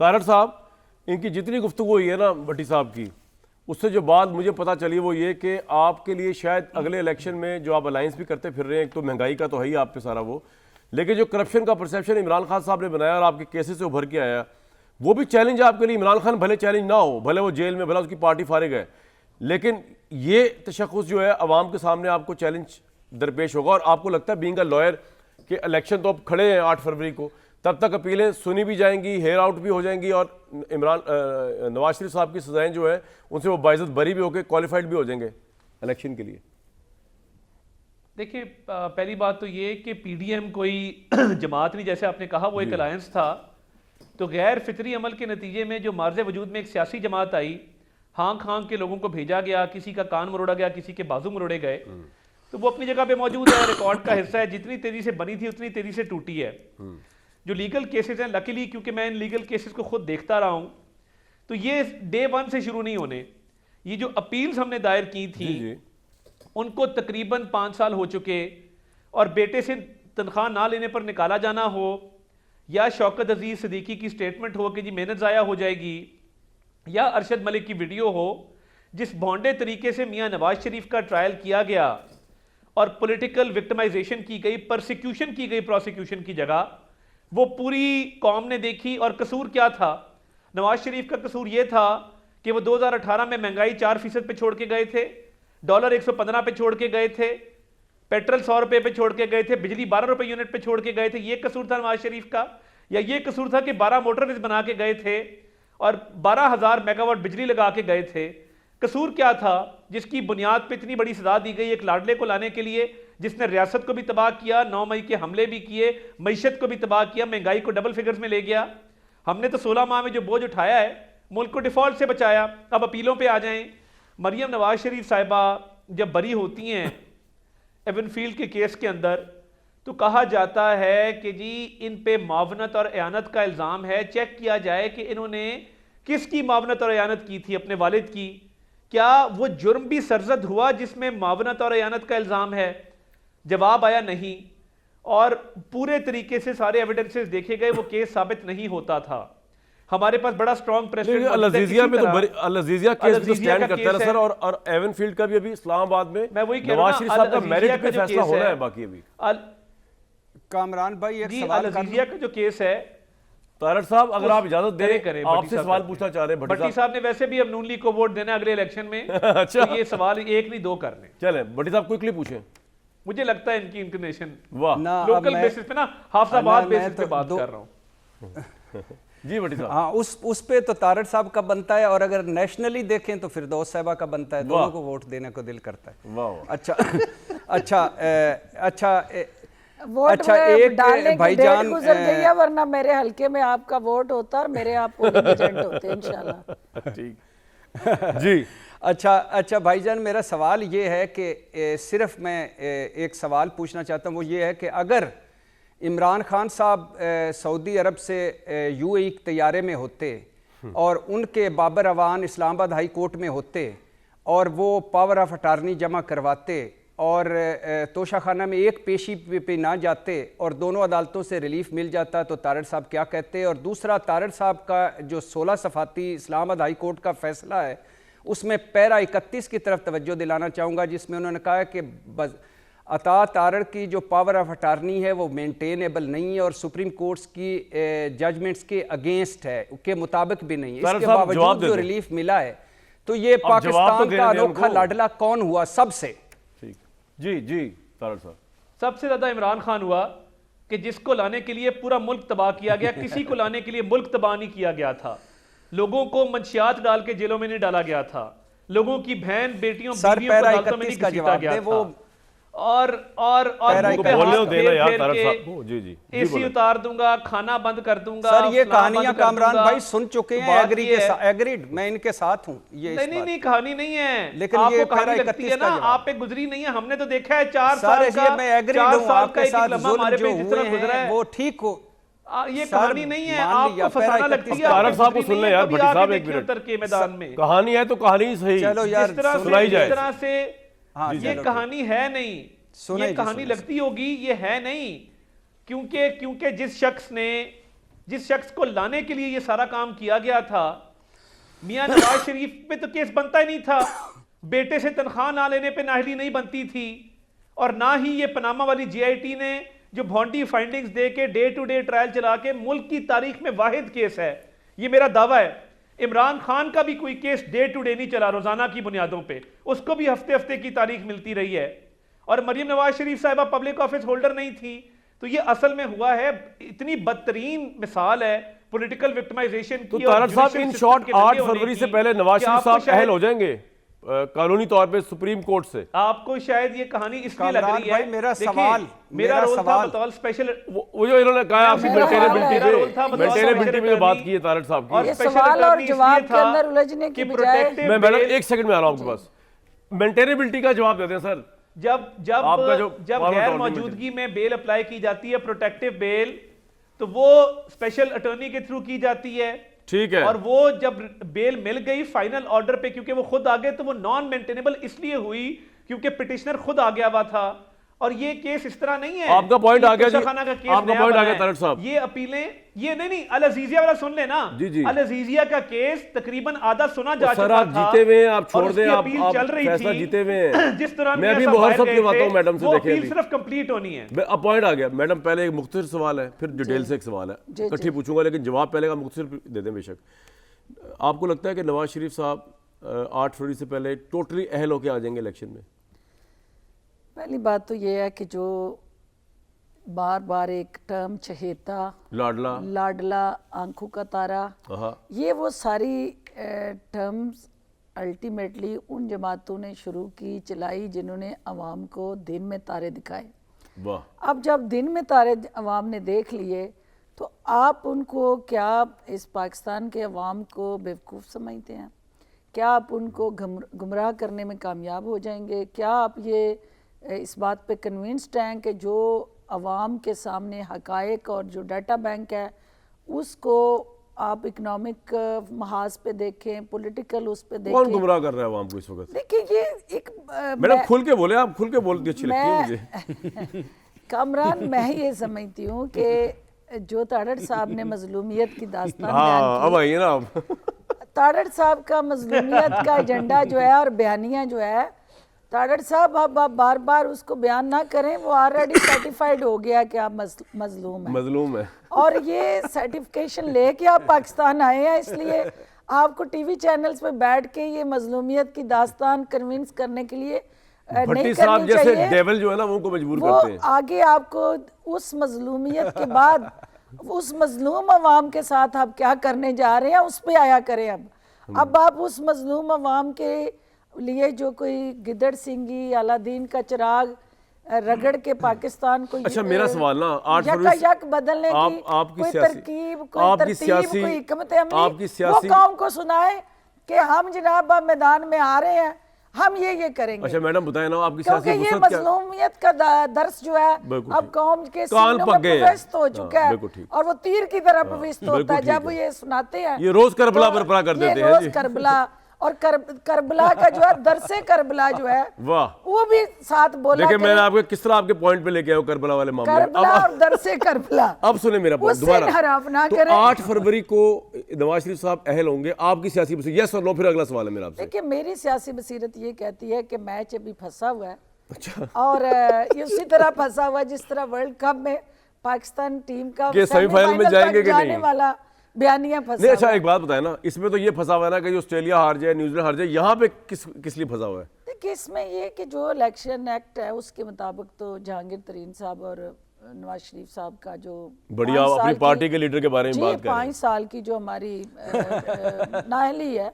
طاہر صاحب ان کی جتنی گفتگو ہوئی ہے نا بھٹی صاحب کی، اس سے جو بات مجھے پتہ چلی وہ یہ کہ آپ کے لیے شاید اگلے الیکشن میں جو آپ الائنس بھی کرتے پھر رہے ہیں، ایک تو مہنگائی کا تو ہے ہی آپ پہ سارا وہ، لیکن جو کرپشن کا پرسیپشن عمران خان صاحب نے بنایا اور آپ کے کیسز سے ابھر کے آیا، وہ بھی چیلنج ہے آپ کے لیے. عمران خان بھلے چیلنج نہ ہو، بھلے وہ جیل میں، بھلے اس کی پارٹی فارغ ہے، لیکن یہ تشخص جو ہے عوام کے سامنے آپ کو چیلنج درپیش ہوگا. اور آپ کو لگتا ہے بینگ اے لائر کہ الیکشن تو اب کھڑے ہیں 8 فروری کو، تب تک اپیلیں سنی بھی جائیں گی، ہیئر آؤٹ بھی ہو جائیں گی، اور نواز شریف صاحب کی سزائیں جو ہیں ان سے وہ باعزت بری بھی ہو کے کوالیفائڈ بھی ہو جائیں گے الیکشن کے لیے؟ دیکھیں پہلی بات تو یہ کہ پی ڈی ایم کوئی جماعت نہیں، جیسے آپ نے کہا وہ ایک الائنس تھا. تو غیر فطری عمل کے نتیجے میں جو مارز وجود میں ایک سیاسی جماعت آئی، ہانک ہانک کے لوگوں کو بھیجا گیا، کسی کا کان مروڑا گیا، کسی کے بازو مروڑے گئے، تو وہ اپنی جگہ پہ موجود ہے، ریکارڈ کا حصہ ہے. جتنی تیزی سے بنی تھی اتنی تیزی سے ٹوٹی ہے. جو لیگل کیسز ہیں، لکیلی کیونکہ میں ان لیگل کیسز کو خود دیکھتا رہا ہوں، تو یہ ڈے 1 سے شروع نہیں ہونے. یہ جو اپیلز ہم نے دائر کی تھی ان کو تقریباً 5 سال ہو چکے، اور بیٹے سے تنخواہ نہ لینے پر نکالا جانا ہو، یا شوکت عزیز صدیقی کی سٹیٹمنٹ ہو کہ جی محنت ضائع ہو جائے گی، یا ارشد ملک کی ویڈیو ہو جس بھونڈے طریقے سے میاں نواز شریف کا ٹرائل کیا گیا اور پولیٹیکل وکٹمائزیشن کی گئی، پرسیکیوشن کی گئی پروسیکیوشن کی جگہ، وہ پوری قوم نے دیکھی. اور قصور کیا تھا؟ نواز شریف کا قصور یہ تھا کہ وہ 2018 میں مہنگائی 4% پہ چھوڑ کے گئے تھے، ڈالر 115 پہ چھوڑ کے گئے تھے، پیٹرول 100 روپے پہ چھوڑ کے گئے تھے، بجلی 12 روپے یونٹ پہ چھوڑ کے گئے تھے. یہ قصور تھا نواز شریف کا؟ یا یہ قصور تھا کہ 12 موٹر ویز بنا کے گئے تھے اور 12,000 میگا واٹ بجلی لگا کے گئے تھے؟ قصور کیا تھا جس کی بنیاد پہ اتنی بڑی سزا دی گئی ایک لاڈلے کو لانے کے لیے، جس نے ریاست کو بھی تباہ کیا، 9 مئی کے حملے بھی کیے، معیشت کو بھی تباہ کیا، مہنگائی کو ڈبل فگرز میں لے گیا؟ ہم نے تو 16 ماہ میں جو بوجھ اٹھایا ہے ملک کو ڈیفالٹ سے بچایا. اب اپیلوں پہ آ جائیں. مریم نواز شریف صاحبہ جب بری ہوتی ہیں ایون فیلڈ کے کیس کے اندر، تو کہا جاتا ہے کہ جی ان پہ معاونت اور اعانت کا الزام ہے، چیک کیا جائے کہ انہوں نے کس کی معاونت اور اعانت کی تھی، اپنے والد کی. کیا وہ جرم بھی سرزد ہوا جس میں معاونت اور اعانت کا الزام ہے؟ جواب آیا نہیں. اور پورے طریقے سے سارے ایویڈنسز دیکھے گئے، وہ کیس ثابت نہیں ہوتا تھا. ہمارے پاس بڑا سٹرونگ پریسیڈنٹ العزیزیہ میں تو العزیزیہ کیس تو سٹینڈ کرتا ہے سر، اور ایون فیلڈ کا بھی ابھی اسلام آباد میں نواز شریف صاحب کا میرٹ پہ فیصلہ ہونا ہے باقی. ابھی کامران بھائی ایک سوال العزیزیہ کا جو کیس ہے، طاہر صاحب اگر آپ اجازت دیں آپ سے سوال پوچھنا چاہ رہے ہیں. بھٹی صاحب نے ویسے بھی اب نون لیگ کو ووٹ دینا اگلے الیکشن میں، تو یہ سوال ایک نہیں 2 کر لیں. چلیں بھٹی صاحب کوئکلی پوچھیں. مجھے لگتا ہے ان کی انکلینیشن لوکل بیسس پہ نا، حافظ آباد بیسس پہ بات کر رہا ہوں. جی بھٹی صاحب. ہاں اس پہ تو طارق صاحب کا بنتا ہے، اور اگر نیشنلی دیکھیں تو فردوس صاحبہ کا بنتا ہے. دونوں کو ووٹ دینے کو دل کرتا ہے. اچھا ایک بھائی جان گزر گئی ہے، ورنہ میرے حلقے میں آپ کا ووٹ ہوتا اور میرے آپ پولنگ ایجنٹ ہوتے انشاءاللہ. ٹھیک جی. اچھا بھائی جان، میرا سوال یہ ہے کہ صرف میں ایک سوال پوچھنا چاہتا ہوں، وہ یہ ہے کہ اگر عمران خان صاحب سعودی عرب سے یو اے ای طیارے میں ہوتے اور ان کے بابر اوان اسلام آباد ہائی کورٹ میں ہوتے اور وہ پاور آف اٹارنی جمع کرواتے اور توشہ خانہ میں ایک پیشی پہ نہ جاتے اور دونوں عدالتوں سے ریلیف مل جاتا، تو طارق صاحب کیا کہتے؟ اور دوسرا، طارق صاحب کا جو 16 صفحاتی اسلام آباد ہائی کورٹ کا فیصلہ ہے، اس میں پیرا 31 کی طرف توجہ دلانا چاہوں گا، جس میں انہوں نے کہا کہ عطا طارق کی جو پاور آف اٹارنی ہے وہ مینٹینیبل نہیں ہے اور سپریم کورٹس کی ججمنٹس کے اگینسٹ ہے، کے مطابق بھی نہیں ہے. اس کے باوجود جو ریلیف ملا ہے، تو یہ پاکستان کا انوکھا لاڈلا کون ہوا سب سے؟ جی طارق صاحب. سب سے زیادہ عمران خان ہوا کہ جس کو لانے کے لیے پورا ملک تباہ کیا گیا. کسی کو لانے کے لیے ملک تباہ نہیں کیا گیا تھا، لوگوں کو منشیات ڈال کے جیلوں میں نہیں ڈالا گیا تھا، لوگوں کی بہن بیٹیوں بیویوں کو عدالتوں میں نہیں گھسیٹا گیا تھا. اور اے سی اتار دوں گا، کھانا بند کر دوں گا. سر یہ کہانیاں کامران بھائی سن چکے ہیں، ایگریڈ میں ان کے ساتھ ہوں. نہیں کہانی نہیں ہے، لیکن آپ کو کہانی لگتی ہے نا، آپ پہ گزری نہیں ہے. ہم نے تو دیکھا ہے 4 سال کا ایک لمحہ ہمارے پہ جس طرح گزرا ہے، وہ ٹھیک ہو. یہ کہانی نہیں ہے، آپ کو فسانہ لگتی ہے. طارق صاحب کو سن لیں یار، بھٹی صاحب ایک منٹ. ترک میدان میں کہانی ہے تو کہانی صحیح سنائی جائے. جس طرح سے یہ کہانی ہے نہیں، یہ کہانی لگتی ہوگی، یہ ہے نہیں. کیونکہ جس شخص نے جس شخص کو لانے کے لیے یہ سارا کام کیا گیا تھا، میاں نواز شریف پہ تو کیس بنتا ہی نہیں تھا، بیٹے سے تنخواہ نہ لینے پہ نااہلی نہیں بنتی تھی، اور نہ ہی یہ پاناما والی جی آئی ٹی نے جو بھونڈی فائنڈنگز دے کے ڈے ٹو ڈے ٹرائل چلا کے ملک کی تاریخ میں واحد کیس ہے. یہ میرا دعویٰ ہے. عمران خان کا بھی کوئی کیس ڈے ٹو ڈے نہیں چلا روزانہ کی بنیادوں پہ، اس کو بھی ہفتے ہفتے کی تاریخ ملتی رہی ہے. اور مریم نواز شریف صاحبہ پبلک آفس ہولڈر نہیں تھی. تو یہ اصل میں ہوا ہے، اتنی بدترین مثال ہے پولیٹیکل وکٹمائزیشن تو کی. طارق صاحب ان شارٹ 8 فروری سے پہلے نواز شریف صاحب اہل ہو جائیں گے قانونی طور پہ سپریم کورٹ سے؟ آپ کو شاید یہ کہانی اس لیے لگ کامران رہی ہے، بھائی میرا سوال، میرا رول تھا بطور اسپیشل، وہ جو انہوں نے کہا آپ کی مینٹینیبلٹی پہ جو بات کی ہے طارق صاحب کی، یہ سوال اور جواب کے اندر الجھنے کی بجائے میں میڈم ایک سیکنڈ میں آ رہا ہوں آپ کے پاس. مینٹینیبلٹی کا جواب دیتے ہیں سر. جب غیر موجودگی میں بیل اپلائی کی جاتی ہے، پروٹیکٹیو بیل، تو وہ اسپیشل اٹارنی کے تھرو کی جاتی ہے. ٹھیک ہے. اور وہ جب بیل مل گئی فائنل آرڈر پہ، کیونکہ وہ خود آگے، تو وہ نان مینٹینیبل اس لیے ہوئی کیونکہ پٹیشنر خود آ گیا ہوا تھا. اور یہ کیس اس طرح نہیں ہے. آپ کا پوائنٹ آ گیا جی، خانہ کا کیس آپ کا پوائنٹ آ گیا طارق صاحب. یہ اپیلیں، یہ نہیں العزیزیہ والا سن لیں نا. العزیزیہ کا کیس تقریباً آدھا سنا جا چکا تھا. سر آپ جیتے ہوئے ہیں، آپ چھوڑ دیں، آپ چل رہی فیصلہ جیتے ہوئے ہیں. جس طرح میں ابھی مہر صاحب کی باتوں میڈم سے دیکھیں، اپیل صرف کمپلیٹ ہونی ہے. اب پوائنٹ آ گیا میڈم. پہلے ایک مختصر سوال ہے، پھر ڈیٹیل سے ایک سوال ہے، اکٹھی پوچھوں گا، لیکن جواب پہلے کا مختصر دے دیں بے شک. آپ کو لگتا ہے کہ نواز شریف صاحب 8 فروری سے پہلے ٹوٹلی اہل ہو کے آ جائیں گے الیکشن میں؟ پہلی بات تو یہ ہے کہ جو بار بار ایک ٹرم چہیتا، لاڈلا، آنکھوں کا تارا، یہ وہ ساری ٹرمز الٹیمیٹلی ان جماعتوں نے شروع کی، چلائی، جنہوں نے عوام کو دن میں تارے دکھائے. اب جب دن میں تارے عوام نے دیکھ لیے تو آپ ان کو کیا اس پاکستان کے عوام کو بیوقوف سمجھتے ہیں؟ کیا آپ ان کو گمراہ کرنے میں کامیاب ہو جائیں گے؟ کیا آپ یہ اس بات پہ کنونسڈ ہیں کہ جو عوام کے سامنے حقائق اور جو ڈیٹا بینک ہے اس کو آپ اکنامک محاذ پہ دیکھیں، پولیٹیکل اس پہ دیکھیں؟ کون گمراہ کر رہا ہے عوام کو اس وقت؟ دیکھیں یہ ایک میڈم کھل کے بولے، آپ کھل کے بولتی اچھی لگتی ہے مجھے. کامران میں یہ سمجھتی ہوں کہ جو تاڑڑ صاحب نے مظلومیت کی داستان بیان کی، اب آئیے نا آپ. تاڑڑ صاحب کا مظلومیت کا ایجنڈا جو ہے اور بیانیہ جو ہے، تاڑڑ صاحب اب آپ بار بار اس کو بیان نہ کریں، وہ آلریڈی سرٹیفائیڈ ہو گیا کہ آپ مظلوم ہیں. اور یہ سرٹیفکیشن لے کے آپ پاکستان آئے ہیں، اس لیے آپ کو ٹی وی چینلز پہ بیٹھ کے یہ مظلومیت کی داستان کنونس کرنے کے لیے نہیں کرنی چاہیے. ڈیول جو ہے نا وہ کو مجبور کرتے ہیں. آگے آپ کو اس مظلومیت کے بعد اس مظلوم عوام کے ساتھ آپ کیا کرنے جا رہے ہیں اس پہ آیا کریں. اب آپ اس مظلوم عوام کے لیے جو کوئی گدڑ سنگھی، اعلیٰ دین کا چراغ رگڑ کے پاکستان کو اچھا میرا سوال نا 8 فروری یک بدلنے کی کوئی ترکیب، کوئی ترتیب، کوئی حکمت عملی وہ قوم کو سنائے کہ ہم جناب میدان میں آ رہے ہیں، ہم یہ کریں گے. اچھا میڈم بتائیں نا آپ کی سیاسی کیونکہ یہ مظلومیت کا درس جو ہے اب قوم کے سینوں میں پویست ہو چکا ہے اور وہ تیر کی طرح پویست ہوتا ہے جب وہ یہ سناتے ہیں. یہ روز کربلا برپا کر دیتے ہیں. یہ روز کربلا اور کربلا کا جو ہے درس کربلا جو ہے وہ بھی ساتھ بولا. لیکن میں آپ کو کس طرح آپ کے پوائنٹ پہ لے کے آؤں کربلا والے معاملے میں. کربلا اور درس کربلا. اب سنیں میرا پوائنٹ دوبارہ. انحراف نہ کریں. 8 فروری کو نواز شریف صاحب اہل ہوں گے آپ کی سیاسی بصیرت؟ یس اور نو. پھر اگلا سوال ہے میرا آپ سے. دیکھیں میری سیاسی بصیرت یہ کہتی ہے کہ میچ ابھی پھنسا ہوا ہے اور یہ اسی طرح پھنسا ہوا ہے جس طرح ورلڈ کپ میں پاکستان ٹیم کا سیمی فائنل میں جائیں گے کہ نہیں والا بیانیہ پھنسا. نہیں اچھا ایک بات بتائیں نا، اس میں تو یہ پھنسا ہوا ہے نا کہ جو آسٹریلیا ہار جائے، نیوزی لینڈ ہار جائے، یہاں پہ کس لیے پھنسا ہوا ہے؟ دیکھیں اس میں یہ کہ جو الیکشن ایکٹ ہے اس کے مطابق تو جہانگیر ترین صاحب اور نواز شریف صاحب کا جو بڑھیا اپنی پارٹی کے لیڈر کے بارے میں بات کر رہے ہیں، 5 سال کی جو ہماری نااہلی ہے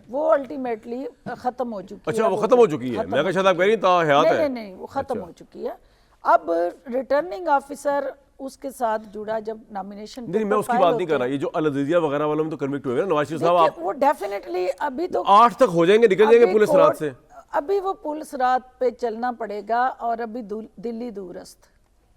وہ الٹیمیٹلی ختم ہو چکی ہے. اچھا وہ ختم ہو چکی ہے؟ میں کہا شاید آپ کہہ رہی ہیں تا حیات ہے. نہیں وہ ختم ہو چکی ہے. اب ریٹرننگ آفیسر اس کے ساتھ جڑا جب نامینیشن نہیں میں اس کی بات نہیں کر رہا، یہ جو العزیزیہ وغیرہ والوں میں تو کنوکٹ ہوئے نا نواز شریف صاحب، وہ ڈیفینیٹلی ابھی تو 8 تک ہو جائیں گے، نکل جائیں گے پولیس رات سے. ابھی وہ پولیس رات پہ چلنا پڑے گا اور ابھی دلی دورست.